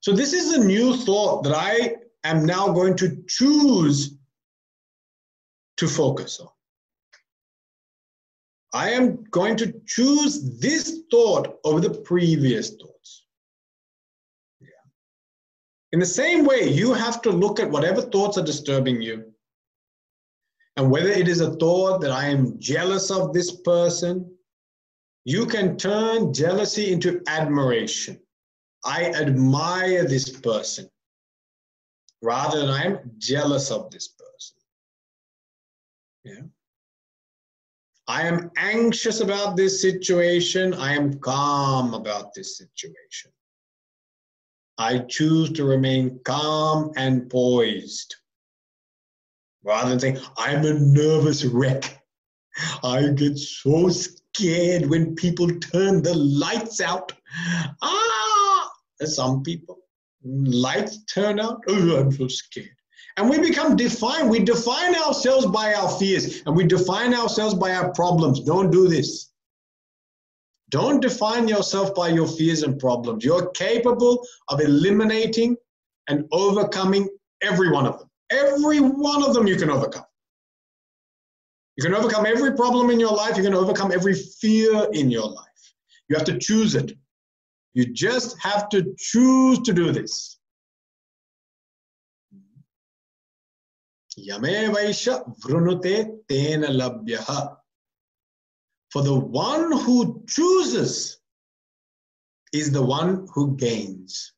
So this is a new thought that I am now going to choose to focus on. I am going to choose this thought over the previous thoughts. Yeah. In the same way, you have to look at whatever thoughts are disturbing you, and whether it is a thought that I am jealous of this person, you can turn jealousy into admiration. I admire this person rather than I'm jealous of this person. Yeah. I am anxious about this situation. I am calm about this situation. I choose to remain calm and poised rather than saying, I'm a nervous wreck. I get so scared when people turn the lights out. Some people, lights turn out, oh, I'm so scared. And we become defined. We define ourselves by our fears, and we define ourselves by our problems. Don't do this. Don't define yourself by your fears and problems. You're capable of eliminating and overcoming every one of them. Every one of them you can overcome. You can overcome every problem in your life. You can overcome every fear in your life. You have to choose it. You just have to choose to do this. Yame vaisha vrunute tena labhyaha. For the one who chooses is the one who gains.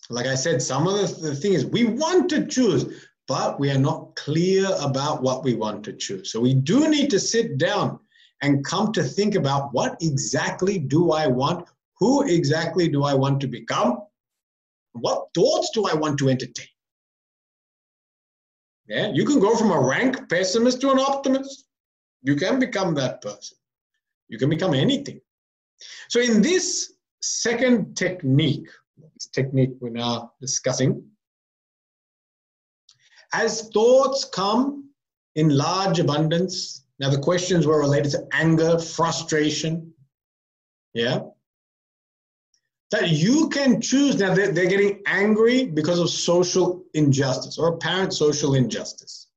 Like I said, some of the thing is we want to choose, but we are not clear about what we want to choose. So we do need to sit down and come to think about what exactly do I want? Who exactly do I want to become? What thoughts do I want to entertain? Yeah, you can go from a rank pessimist to an optimist. You can become that person. You can become anything. So in this second technique, this technique we're now discussing, as thoughts come in large abundance, now the questions were related to anger, frustration, yeah? That you can choose. Now they're getting angry because of social injustice or apparent social injustice,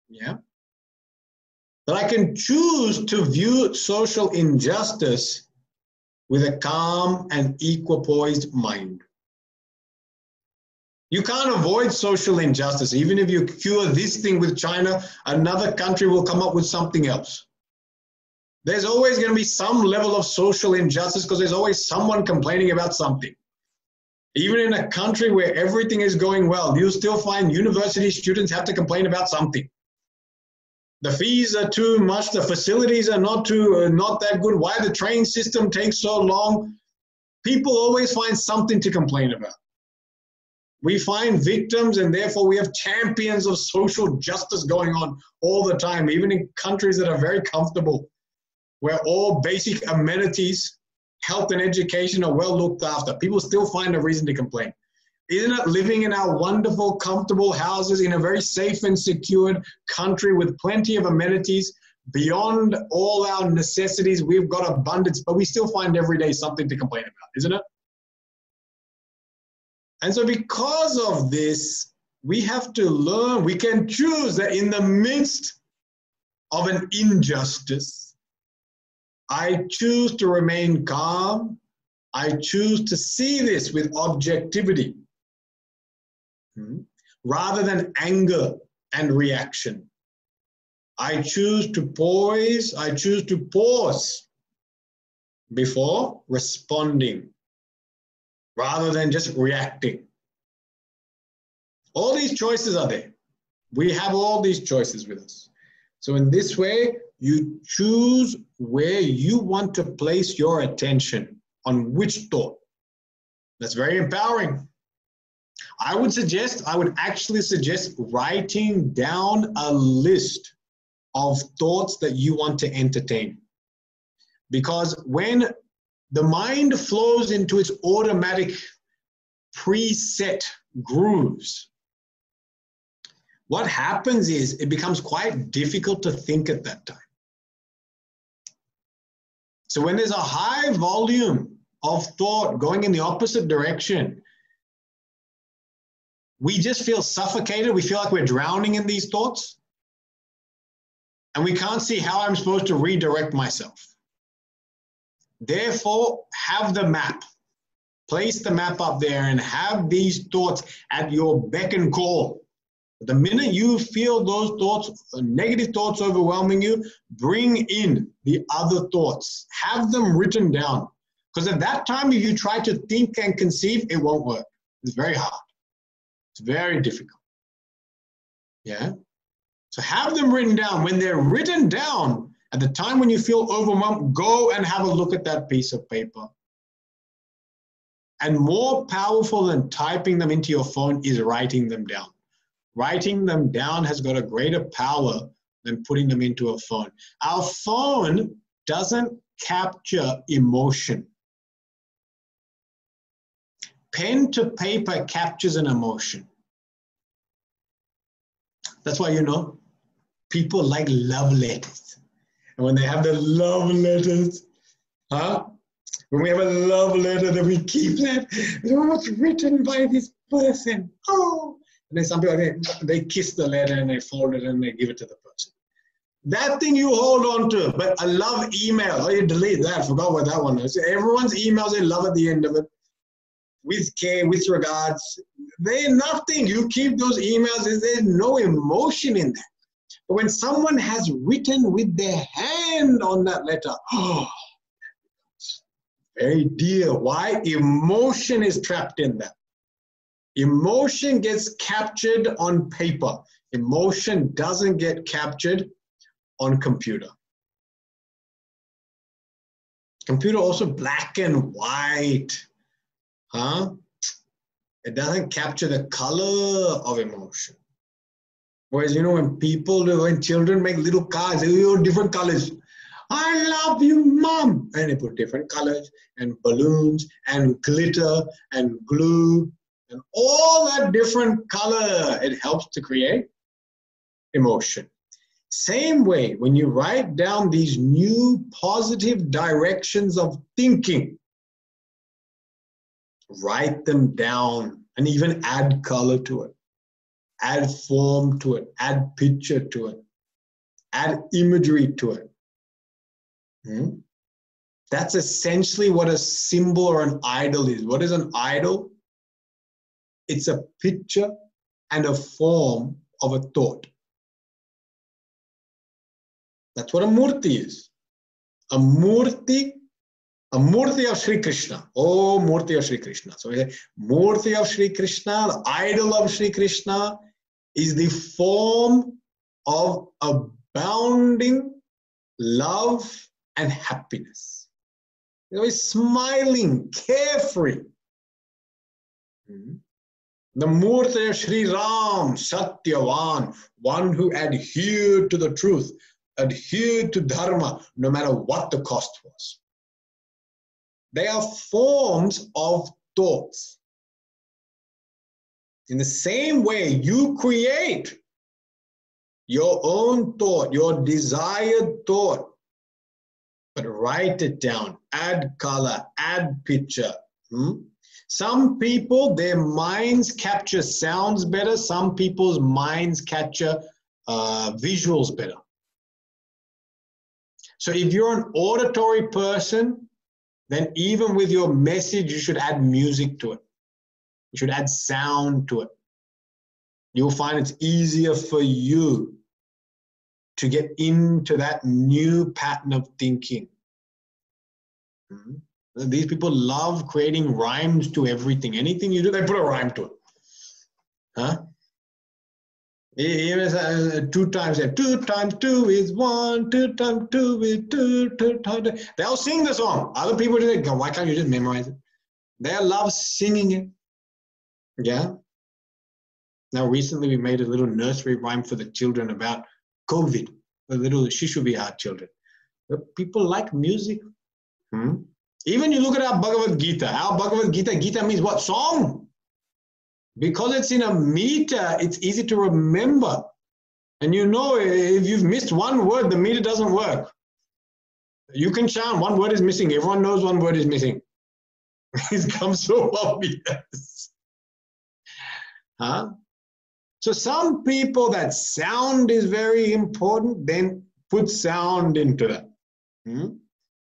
yeah? that I can choose to view social injustice with a calm and equipoised mind. You can't avoid social injustice. Even if you cure this thing with China, another country will come up with something else. There's always going to be some level of social injustice because there's always someone complaining about something. Even in a country where everything is going well, you still find university students have to complain about something. The fees are too much, the facilities are not that good, why the train system takes so long. People always find something to complain about. We find victims and therefore we have champions of social justice going on all the time, even in countries that are very comfortable, where all basic amenities, health and education are well looked after. People still find a reason to complain. Isn't it living in our wonderful, comfortable houses in a very safe and secured country with plenty of amenities, beyond all our necessities, we've got abundance, but we still find every day something to complain about, isn't it? And so because of this, we have to learn, we can choose that in the midst of an injustice, I choose to remain calm. I choose to see this with objectivity, rather than anger and reaction. I choose to poise, I choose to pause before responding, rather than just reacting. All these choices are there. We have all these choices with us. So in this way, you choose where you want to place your attention, on which thought. That's very empowering. I would actually suggest writing down a list of thoughts that you want to entertain. Because when the mind flows into its automatic preset grooves, what happens is it becomes quite difficult to think at that time. So when there's a high volume of thought going in the opposite direction, we just feel suffocated. We feel like we're drowning in these thoughts. And we can't see how I'm supposed to redirect myself. Therefore, have the map. Place the map up there and have these thoughts at your beck and call. The minute you feel those thoughts, negative thoughts overwhelming you, bring in the other thoughts. Have them written down. Because at that time, if you try to think and conceive, it won't work. It's very hard. It's very difficult. Yeah? So have them written down. When they're written down, at the time when you feel overwhelmed, go and have a look at that piece of paper. And more powerful than typing them into your phone is writing them down. Writing them down has got a greater power than putting them into a phone. Our phone doesn't capture emotion. Pen to paper captures an emotion. That's why, people like love letters. And when they have the love letters, when we have a love letter, then we keep that. What's written by this person? Oh. And then some people, they kiss the letter and they fold it and they give it to the person. That thing you hold on to, but a love email, you delete that, forgot what that one is. Everyone's emails, they love at the end of it. With care, with regards. They're nothing. You keep those emails, there's no emotion in that. But when someone has written with their hand on that letter, very dear. Why? Emotion is trapped in that. Emotion gets captured on paper. Emotion doesn't get captured on computer. Computer also black and white. It doesn't capture the color of emotion. Whereas, when children make little cards, they use different colors. I love you, Mom. And they put different colors and balloons and glitter and glue. And all that different color, it helps to create emotion. Same way, when you write down these new positive directions of thinking, write them down and even add color to it, add form to it, add picture to it, add imagery to it. That's essentially what a symbol or an idol is. What is an idol? It's a picture and a form of a thought. That's what a murti is. A murti of Sri Krishna. Oh, murti of Sri Krishna. So we say, murti of Sri Krishna, the idol of Sri Krishna, is the form of abounding love and happiness. You know, he's smiling, carefree. The Murti of Sri Ram, Satyavan, one who adhered to the truth, adhered to Dharma, no matter what the cost was. They are forms of thoughts. In the same way, you create your own thought, your desired thought, but write it down, add color, add picture. Some people, their minds capture sounds better. Some people's minds capture visuals better. So if you're an auditory person, then even with your message, you should add music to it. You should add sound to it. You'll find it's easier for you to get into that new pattern of thinking. These people love creating rhymes to everything. Anything you do, they put a rhyme to it. Huh? Even 2 times 2 times 2 is 1, 2 times 2 is 2. They'll sing the song. Other people just go, why can't you just memorize it? They love singing it. Yeah. Now recently we made a little nursery rhyme for the children about COVID, the little Shishu Vihar children. But people like music. Even you look at our Bhagavad Gita. Our Bhagavad Gita, Gita means what? Song. Because it's in a meter, it's easy to remember. And you know, if you've missed one word, the meter doesn't work. You can chant, one word is missing. Everyone knows one word is missing. It's become so obvious. Huh? So some people, that sound is very important, then put sound into that.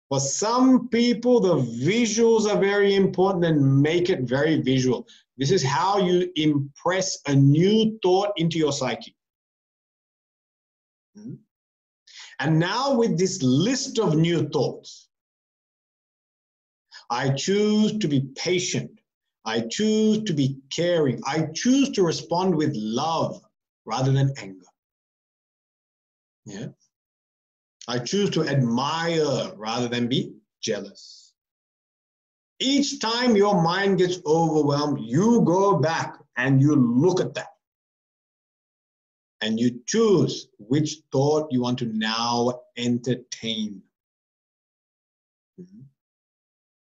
For some people, the visuals are very important, then make it very visual. This is how you impress a new thought into your psyche. And now with this list of new thoughts, I choose to be patient. I choose to be caring. I choose to respond with love rather than anger. Yeah. I choose to admire rather than be jealous. Each time your mind gets overwhelmed, you go back and you look at that. And you choose which thought you want to now entertain.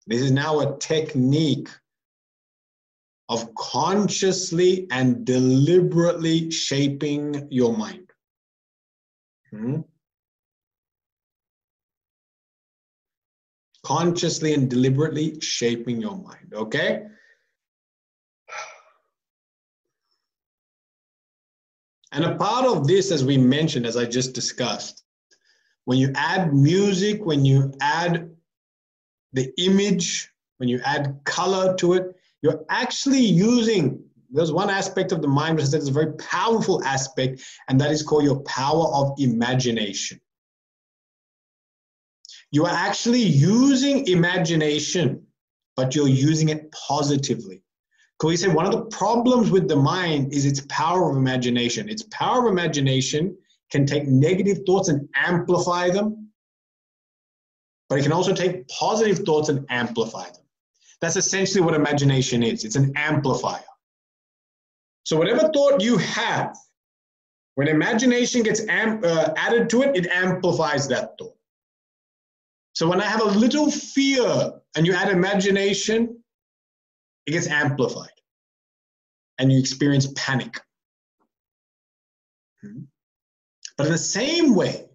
This is now a technique of consciously and deliberately shaping your mind. Consciously and deliberately shaping your mind, okay? And a part of this, as we mentioned, as I just discussed, when you add music, when you add the image, when you add color to it, you're actually using, there's one aspect of the mind which is a very powerful aspect, and that is called your power of imagination. You are actually using imagination, but you're using it positively. Because we say one of the problems with the mind is its power of imagination. Its power of imagination can take negative thoughts and amplify them, but it can also take positive thoughts and amplify them. That's essentially what imagination is. It's an amplifier. So whatever thought you have, when imagination gets added to it, it amplifies that thought. So when I have a little fear and you add imagination, it gets amplified and you experience panic. But in the same way,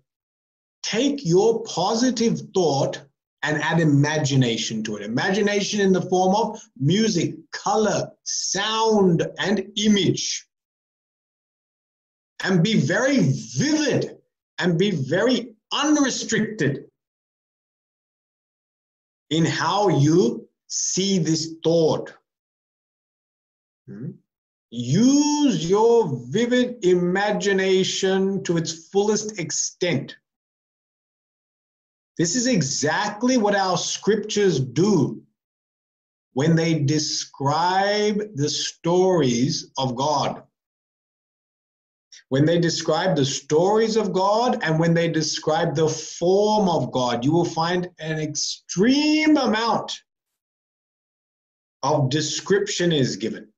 take your positive thought and add imagination to it. Imagination in the form of music, color, sound, and image. And be very vivid and be very unrestricted in how you see this thought. Use your vivid imagination to its fullest extent. This is exactly what our scriptures do when they describe the stories of God. When they describe the stories of God and when they describe the form of God, you will find an extreme amount of description is given.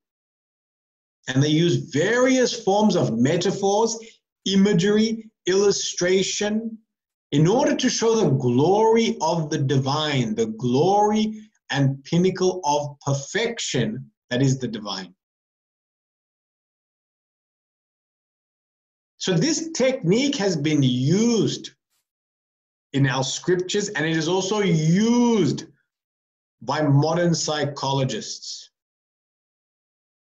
And they use various forms of metaphors, imagery, illustration, in order to show the glory of the divine, the glory and pinnacle of perfection that is the divine. So this technique has been used in our scriptures, and it is also used by modern psychologists.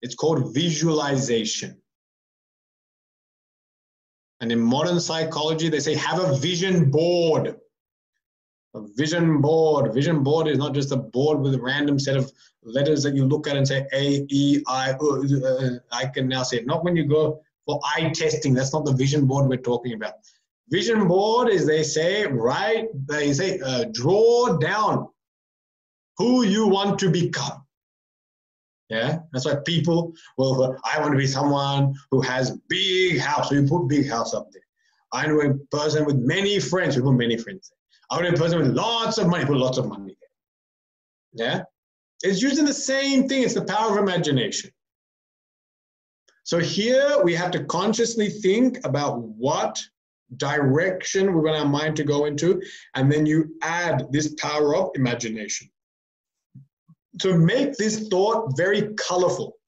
It's called visualization. And in modern psychology, they say, have a vision board. A vision board. A vision board is not just a board with a random set of letters that you look at and say A, E, I, I can now say it. Not when you go for eye testing. That's not the vision board we're talking about. Vision board is, they say, draw down who you want to become. Yeah, that's why people, well, I want to be someone who has big house, so you put big house up there. I know a person with many friends, you put many friends there. I know a person with lots of money, put lots of money there. Yeah, it's using the same thing. It's the power of imagination. So here we have to consciously think about what direction we want our mind to go into, and then you add this power of imagination to make this thought very colorful.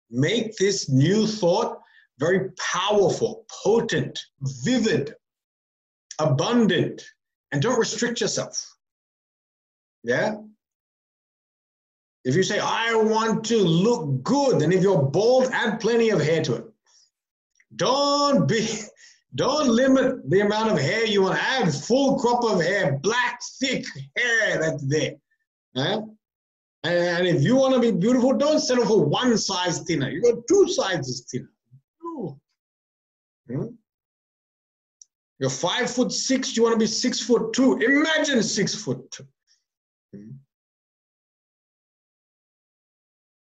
Make this new thought very powerful, potent, vivid, abundant, and don't restrict yourself. Yeah? If you say, I want to look good, and if you're bald, add plenty of hair to it. Don't limit the amount of hair you want to add. Full crop of hair, black, thick hair that's there. Yeah? And if you want to be beautiful, don't settle for one size thinner. You go 2 sizes thinner. No. You're 5'6", you want to be 6'2". Imagine 6'2".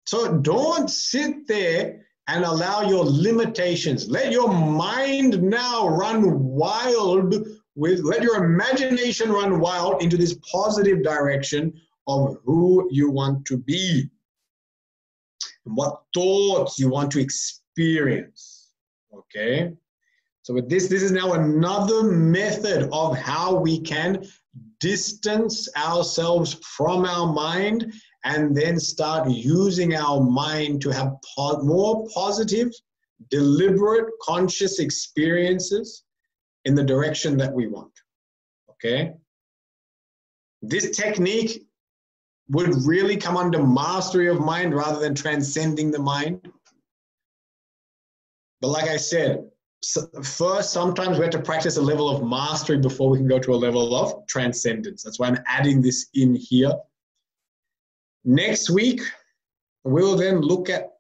So don't sit there and allow your limitations. Let your mind now run wild let your imagination run wild into this positive direction of who you want to be and what thoughts you want to experience. Okay? So with this is now another method of how we can distance ourselves from our mind and then start using our mind to have more positive, deliberate, conscious experiences in the direction that we want. Okay? This technique would really come under mastery of mind rather than transcending the mind. But like I said, first, sometimes we have to practice a level of mastery before we can go to a level of transcendence. That's why I'm adding this in here. Next week, we'll then look at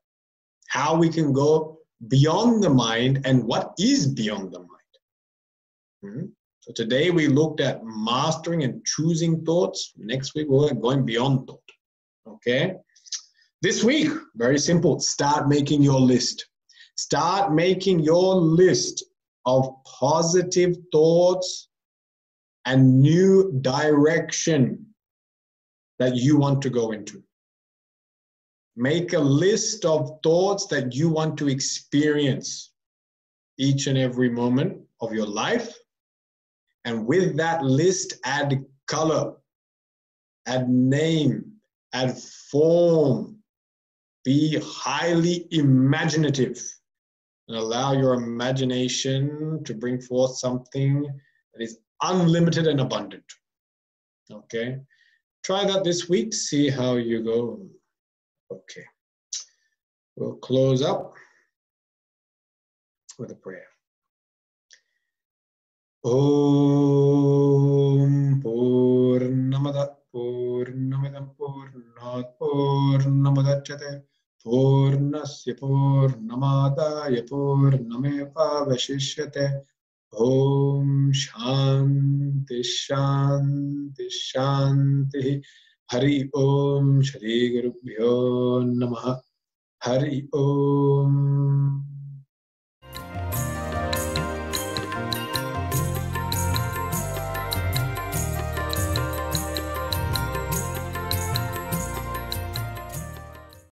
how we can go beyond the mind and what is beyond the mind. So today we looked at mastering and choosing thoughts. Next week we're going beyond thought. Okay? This week, very simple, start making your list. Start making your list of positive thoughts and new direction that you want to go into. Make a list of thoughts that you want to experience each and every moment of your life. And with that list, add color, add name, add form. Be highly imaginative and allow your imagination to bring forth something that is unlimited and abundant. Okay? Try that this week, see how you go. Okay. We'll close up with a prayer. Om Purnamada Purnamidam Purnat Purnamadachyate Purnasya Purnamadaya Purnameva Vashishyate. Om Shanti Shanti Shanti. Hari Om Shri Gurubhyo Namaha. Hari Om.